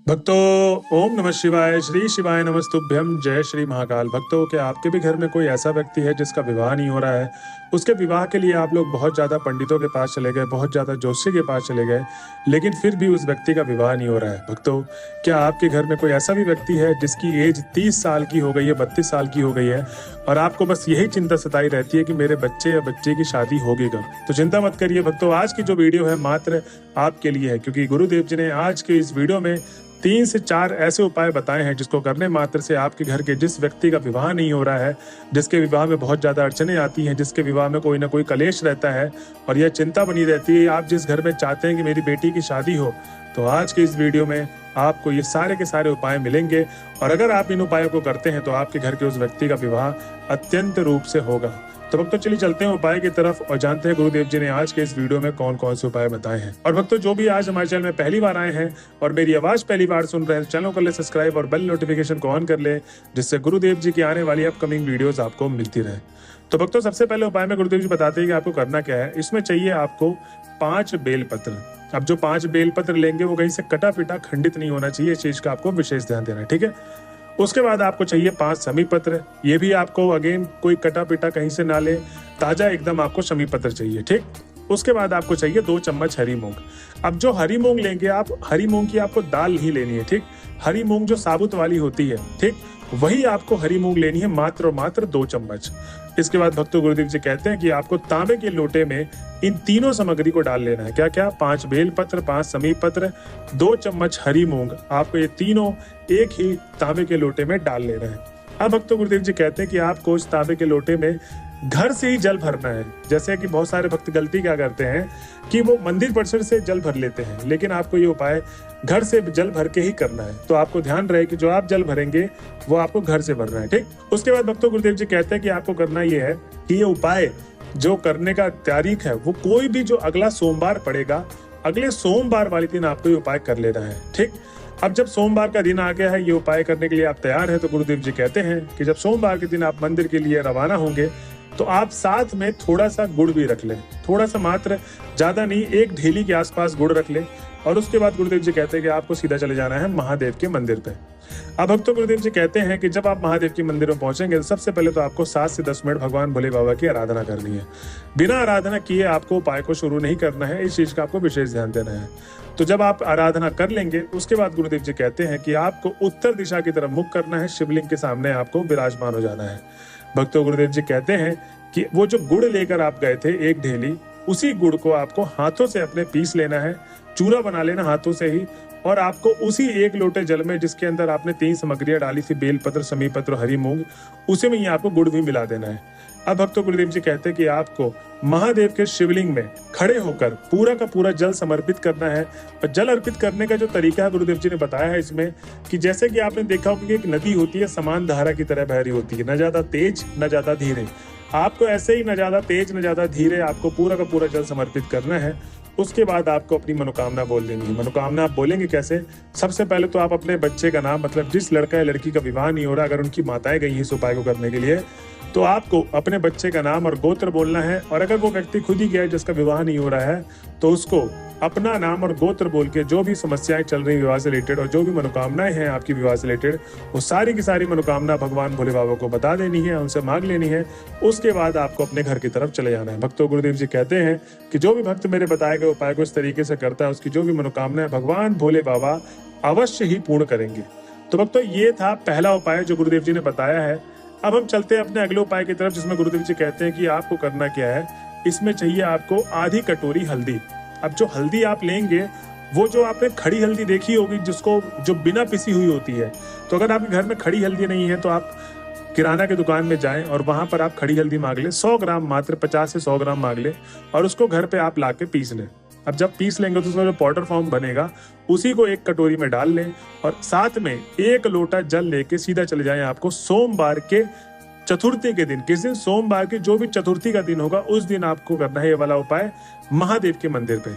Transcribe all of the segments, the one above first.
भक्तों, ओम नमः शिवाय, श्री शिवाय नमस्तुभ्यम, जय श्री महाकाल। भक्तों, क्या आपके भी घर में कोई ऐसा व्यक्ति है जिसका विवाह नहीं हो रहा है? उसके विवाह के लिए आप लोग बहुत ज़्यादा पंडितों के पास चले गए, बहुत ज़्यादा ज्योतिषी के पास चले गए, लेकिन फिर भी उस व्यक्ति का विवाह नहीं हो रहा है। भक्तों, क्या आपके घर में कोई ऐसा भी व्यक्ति है जिसकी एज 30 साल की हो गई है, 32 साल की हो गई है, और आपको बस यही चिंता सताई रहती है कि मेरे बच्चे या बच्चे की शादी होगी कब? तो चिंता मत करिए भक्तों, आज की जो वीडियो है मात्र आपके लिए है, क्योंकि गुरुदेव जी ने आज के इस वीडियो में 3 से 4 ऐसे उपाय बताए हैं जिसको करने मात्र से आपके घर के जिस व्यक्ति का विवाह नहीं हो रहा है, जिसके विवाह में बहुत ज़्यादा अड़चने आती हैं, जिसके विवाह में कोई ना कोई कलेश रहता है और यह चिंता बनी रहती है, आप जिस घर में चाहते हैं कि मेरी बेटी की शादी हो, तो आज के इस वीडियो में आपको ये सारे के सारे उपाय मिलेंगे। और अगर आप इन उपायों को करते हैं तो आपके घर के उस व्यक्ति का विवाह अत्यंत रूप से होगा। तो भक्तों, चलिए चलते हैं उपाय की तरफ और जानते हैं गुरुदेव जी ने आज के इस वीडियो में कौन कौन से उपाय बताए हैं। और भक्तों, जो भी आज हमारे चैनल में पहली बार आए हैं और मेरी आवाज पहली बार सुन रहे हैं, चैनल को कर ले सब्सक्राइब और बेल नोटिफिकेशन को ऑन कर ले, जिससे गुरुदेव जी की आने वाली अपकमिंग वीडियोस आपको मिलती रहे। तो भक्तों, सबसे पहले उपाय में गुरुदेव जी बताते हैं कि आपको करना क्या है। इसमें चाहिए आपको 5 बेलपत्र। अब जो 5 बेलपत्र लेंगे वो कहीं से कटा पिटा खंडित नहीं होना चाहिए, इस चीज का आपको विशेष ध्यान देना है, ठीक है। उसके बाद आपको चाहिए 5 शमी पत्र। ये भी आपको अगेन कोई कटा पिटा कहीं से ना ले, ताजा एकदम आपको शमी पत्र चाहिए, ठीक। उसके बाद आपको चाहिए 2 चम्मच हरी मूंग। अब जो हरी मूंग लेंगे आप, हरी मूंग की आपको दाल नहीं लेनी है, ठीक। हरी मूंग जो साबुत वाली होती है, ठीक, वही आपको हरी मूंग लेनी है, मात्र और मात्र 2 चम्मच। इसके बाद भक्तों, गुरुदेव जी कहते हैं कि आपको तांबे के लोटे में इन तीनों सामग्री को डाल लेना है। क्या क्या? 5 बेलपत्र, 5 शमी पत्र, 2 चम्मच हरी मूंग, आपको ये तीनों एक ही तांबे के लोटे में डाल लेना है। अब भक्तों, गुरुदेव जी कहते हैं कि आपको इस तांबे के लोटे में घर से ही जल भरना है। जैसे कि बहुत सारे भक्त गलती क्या करते हैं कि वो मंदिर परिसर से जल भर लेते हैं, लेकिन आपको ये उपाय घर से जल भर के ही करना है। तो आपको ध्यान रहे कि जो आप जल भरेंगे वो आपको घर से भरना है, ठीक। उसके बाद भक्तों, गुरुदेव जी कहते हैं कि आपको करना ये है कि ये उपाय जो करने का तारीख है वो कोई भी जो अगला सोमवार पड़ेगा, अगले सोमवार वाले दिन आपको ये उपाय कर लेना है, ठीक। अब जब सोमवार का दिन आ गया है, ये उपाय करने के लिए आप तैयार हैं, तो गुरुदेव जी कहते हैं कि जब सोमवार के दिन आप मंदिर के लिए रवाना होंगे तो आप साथ में थोड़ा सा गुड़ भी रख लें, थोड़ा सा मात्र, ज्यादा नहीं, 1 ढेली के आसपास गुड़ रख लें। और उसके बाद गुरुदेव जी कहते हैं कि आपको सीधा चले जाना है महादेव के मंदिर पे। अब भक्तों, गुरुदेव जी कहते हैं कि जब आप महादेव के मंदिर में पहुंचेंगे तो सबसे पहले तो आपको 7 से 10 मिनट भगवान भोले बाबा की आराधना करनी है। बिना आराधना किए आपको उपाय को शुरू नहीं करना है, इस चीज का आपको विशेष ध्यान देना है। तो जब आप आराधना कर लेंगे उसके बाद गुरुदेव जी कहते हैं कि आपको उत्तर दिशा की तरफ मुख करना है, शिवलिंग के सामने आपको विराजमान हो जाना है। भक्तों, गुरुदेव जी कहते हैं कि वो जो गुड़ लेकर आप गए थे 1 ढेली, उसी गुड़ को आपको हाथों से अपने पीस लेना है, चूरा बना लेना हाथों से ही, और आपको उसी 1 लोटे जल में जिसके अंदर आपने 3 सामग्रियां डाली थी, बेलपत्र, शमी पत्र, हरी मूंग, उसी में ही आपको गुड़ भी मिला देना है। अब भक्तों, गुरुदेव जी कहते हैं कि आपको महादेव के शिवलिंग में खड़े होकर पूरा का पूरा जल समर्पित करना है। और जल अर्पित करने का जो तरीका है गुरुदेव जी ने बताया है इसमें कि जैसे कि आपने देखा होगा कि एक नदी होती है, समान धारा की तरह बह रही होती है, न ज्यादा तेज न ज्यादा धीरे। आपको ऐसे ही न ज्यादा तेज न ज्यादा धीरे आपको पूरा का पूरा जल समर्पित करना है। उसके बाद आपको अपनी मनोकामना बोल देनी है। मनोकामना आप बोलेंगे कैसे? सबसे पहले तो आप अपने बच्चे का नाम, मतलब जिस लड़का या लड़की का विवाह नहीं हो रहा, अगर उनकी माताएं गई हैं इस उपाय को करने के लिए, तो आपको अपने बच्चे का नाम और गोत्र बोलना है। और अगर वो व्यक्ति खुद ही गया है जिसका विवाह नहीं हो रहा है, तो उसको अपना नाम और गोत्र बोल के जो भी समस्याएं चल रही विवाह से रिलेटेड और जो भी मनोकामनाएं हैं आपकी विवाह से रिलेटेड, वो सारी की सारी मनोकामना भगवान भोले बाबा को बता देनी है, उनसे मांग लेनी है। उसके बाद आपको अपने घर की तरफ चले जाना है। भक्तों, गुरुदेव जी कहते हैं कि जो भी भक्त मेरे बताए गए उपाय को इस तरीके से करता है, उसकी जो भी मनोकामना है भगवान भोले बाबा अवश्य ही पूर्ण करेंगे। तो भक्तों, ये था पहला उपाय जो गुरुदेव जी ने बताया है। अब हम चलते हैं अपने अगले उपाय की तरफ, जिसमें गुरुदेव जी कहते हैं कि आपको करना क्या है। इसमें चाहिए आपको आधी कटोरी हल्दी। अब जो हल्दी आप लेंगे वो जो आपने खड़ी हल्दी देखी होगी, जिसको जो बिना पिसी हुई होती है, तो अगर आपके घर में खड़ी हल्दी नहीं है तो आप किराना की दुकान में जाएं और वहां पर आप खड़ी हल्दी मांग लें, 100 ग्राम, मात्र 50 से 100 ग्राम मांग लें, और उसको घर पे आप लाके पीस लें। अब जब पीस लेंगे तो उसका जो पाउडर फॉर्म बनेगा उसी को एक कटोरी में डाल लें, और साथ में 1 लोटा जल लेके सीधा चले जाएं आपको सोमवार के चतुर्थी के दिन। किस दिन? सोमवार के जो भी चतुर्थी का दिन होगा उस दिन आपको करना है ये वाला उपाय महादेव के मंदिर पे।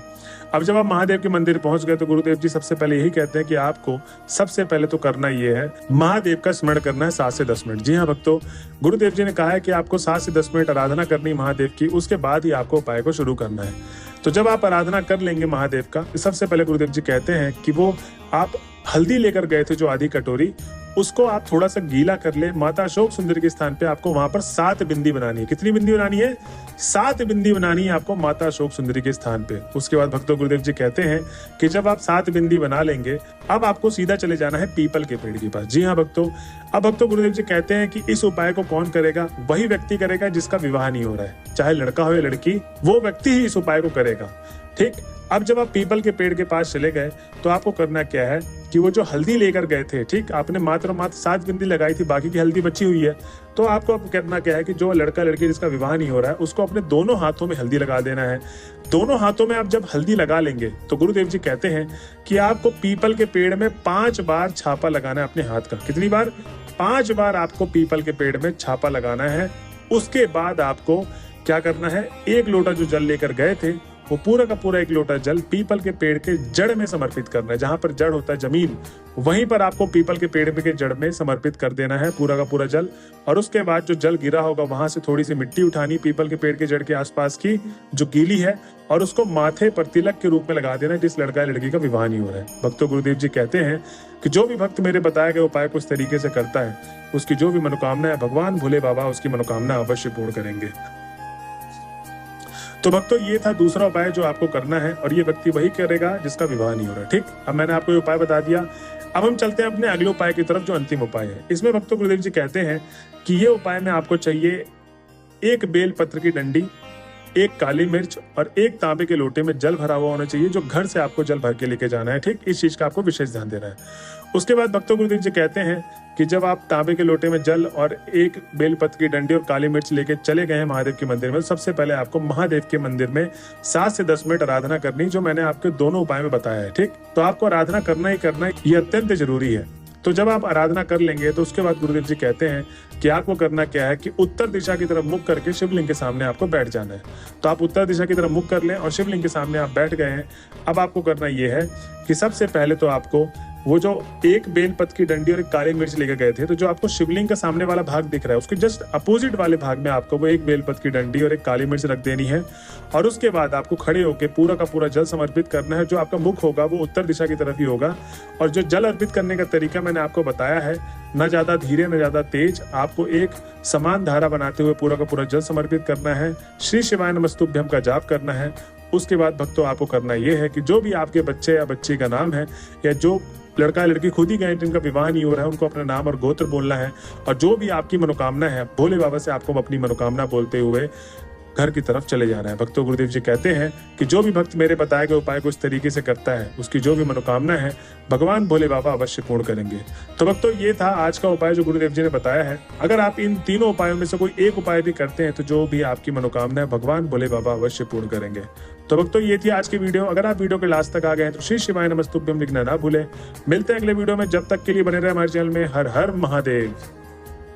अब जब आप महादेव के मंदिर पहुंच गए तो गुरुदेव जी सबसे पहले यही कहते हैं कि आपको सबसे पहले तो करना ये है, महादेव का स्मरण करना है 7 से 10 मिनट। जी हाँ भक्तों, गुरुदेव जी ने कहा है कि आपको 7 से 10 मिनट आराधना करनी महादेव की, उसके बाद ही आपको उपाय को शुरू करना है। तो जब आप आराधना कर लेंगे महादेव का, सबसे पहले गुरुदेव जी कहते हैं कि वो आप हल्दी लेकर गए थे जो आधी कटोरी, उसको आप थोड़ा सा गीला कर ले। माता अशोक सुंदरी के स्थान पे आपको वहां पर 7 बिंदी बनानी है। कितनी बिंदी बनानी है? 7 बिंदी बनानी है आपको माता अशोक सुंदरी के स्थान पे। उसके बाद भक्तों गुरुदेव जी कहते हैं कि जब आप 7 बिंदी बना लेंगे, अब आपको सीधा चले जाना है पीपल के पेड़ के पास। जी हाँ भक्तों, अब भक्तों गुरुदेव जी कहते हैं कि इस उपाय को कौन करेगा? वही व्यक्ति करेगा जिसका विवाह नहीं हो रहा है, चाहे लड़का हो या लड़की, वो व्यक्ति ही इस उपाय को करेगा। ठीक, अब जब आप पीपल के पेड़ के पास चले गए तो आपको करना क्या है कि वो जो हल्दी लेकर गए थे, ठीक, आपने मात्र 7 बिंदी लगाई थी, बाकी की हल्दी बची हुई है, तो आपको अब करना क्या है कि जो लड़का लड़की जिसका विवाह नहीं हो रहा है उसको अपने दोनों हाथों में हल्दी लगा देना है। दोनों हाथों में आप जब हल्दी लगा लेंगे तो गुरुदेव जी कहते हैं कि आपको पीपल के पेड़ में 5 बार छापा लगाना है अपने हाथ का। कितनी बार? 5 बार आपको पीपल के पेड़ में छापा लगाना है। उसके बाद आपको क्या करना है, 1 लोटा जो जल लेकर गए थे वो पूरा का पूरा 1 लोटा जल पीपल के पेड़ के जड़ में समर्पित करना है। जहां पर जड़ होता है जमीन, वहीं पर आपको पीपल के पेड़ के जड़ में समर्पित कर देना है पूरा का पूरा जल। और उसके बाद जो जल गिरा होगा वहां से थोड़ी सी मिट्टी उठानी पीपल के पेड़ के जड़ के आसपास की जो गीली है, और उसको माथे पर तिलक के रूप में लगा देना जिस लड़का या लड़की का विवाह नहीं हो रहा है। भक्तों गुरुदेव जी कहते हैं कि जो भी भक्त मेरे बताए गए उपाय को इस तरीके से करता है, उसकी जो भी मनोकामना है भगवान भोले बाबा उसकी मनोकामना अवश्य पूर्ण करेंगे। तो भक्तों ये था दूसरा उपाय जो आपको करना है, और ये व्यक्ति वही करेगा जिसका विवाह नहीं हो रहा। ठीक, अब मैंने आपको ये उपाय बता दिया। अब हम चलते हैं अपने अगले उपाय की तरफ जो अंतिम उपाय है। इसमें भक्तों गुरुदेव जी कहते हैं कि ये उपाय में आपको चाहिए 1 बेल पत्र की डंडी, 1 काली मिर्च और 1 तांबे के लोटे में जल भरा हुआ होना चाहिए, जो घर से आपको जल भर के लेके जाना है। ठीक, इस चीज का आपको विशेष ध्यान देना है। उसके बाद भक्तों गुरुदेव जी कहते हैं कि जब आप तांबे के लोटे में जल और 1 बेलपत्र की डंडी और काली मिर्च लेके चले गए हैं महादेव के मंदिर में, सबसे पहले आपको महादेव के मंदिर में 7 से 10 मिनट आराधना करनी, जो मैंने आपके दोनों उपाय में बताया है। ठीक, तो आपको आराधना करना ही करना है, ये अत्यंत जरूरी है। तो जब आप आराधना कर लेंगे तो उसके बाद गुरुदेव जी कहते हैं कि आपको करना क्या है कि उत्तर दिशा की तरफ मुख करके शिवलिंग के सामने आपको बैठ जाना है। तो आप उत्तर दिशा की तरफ मुख कर लें और शिवलिंग के सामने आप बैठ गए हैं। अब आपको करना ये है कि सबसे पहले तो आपको वो जो 1 बेलपत्र की डंडी और 1 काली मिर्च लेकर गए थे, तो जो आपको शिवलिंग का सामने वाला भाग दिख रहा है उसके जस्ट अपोजिट वाले भाग में आपको वो 1 बेलपत्र की डंडी और 1 काली मिर्च रख देनी है। और उसके बाद आपको खड़े होकर पूरा का पूरा जल समर्पित करना है। जो आपका मुख होगा वो उत्तर दिशा की तरफ ही होगा। और जो जल अर्पित करने का तरीका मैंने आपको बताया है, न ज्यादा धीरे न ज्यादा तेज, आपको एक समान धारा बनाते हुए पूरा का पूरा जल समर्पित करना है। श्री शिवाय नमस्तुभ्यम का जाप करना है। उसके बाद भक्तों आपको करना यह है कि जो भी आपके बच्चे या बच्ची का नाम है, या जो लड़का लड़की खुद ही गए जिनका विवाह नहीं हो रहा है, उनको अपना नाम और गोत्र बोलना है। और जो भी आपकी मनोकामना है भोले बाबा से आपको अपनी मनोकामना बोलते हुए घर की तरफ चले जाना है। भक्तों गुरुदेव जी कहते हैं कि जो भी भक्त मेरे बताए गए उपाय को इस तरीके से करता है, उसकी जो भी मनोकामना है भगवान भोले बाबा अवश्य पूर्ण करेंगे। तो भक्तों ये था आज का उपाय जो गुरुदेव जी ने बताया है। अगर आप इन तीनों उपायों में से कोई एक उपाय भी करते हैं तो जो भी आपकी मनोकामना है भगवान भोले बाबा अवश्य पूर्ण करेंगे। तो भक्तों ये थी आज की वीडियो। अगर आप वीडियो के लास्ट तक आ गए हैं तो श्री शिवाय नमस्तुभ्यम लिखना ना भूलें। मिलते हैं अगले वीडियो में, जब तक के लिए बने रहे हमारे चैनल में। हर हर महादेव।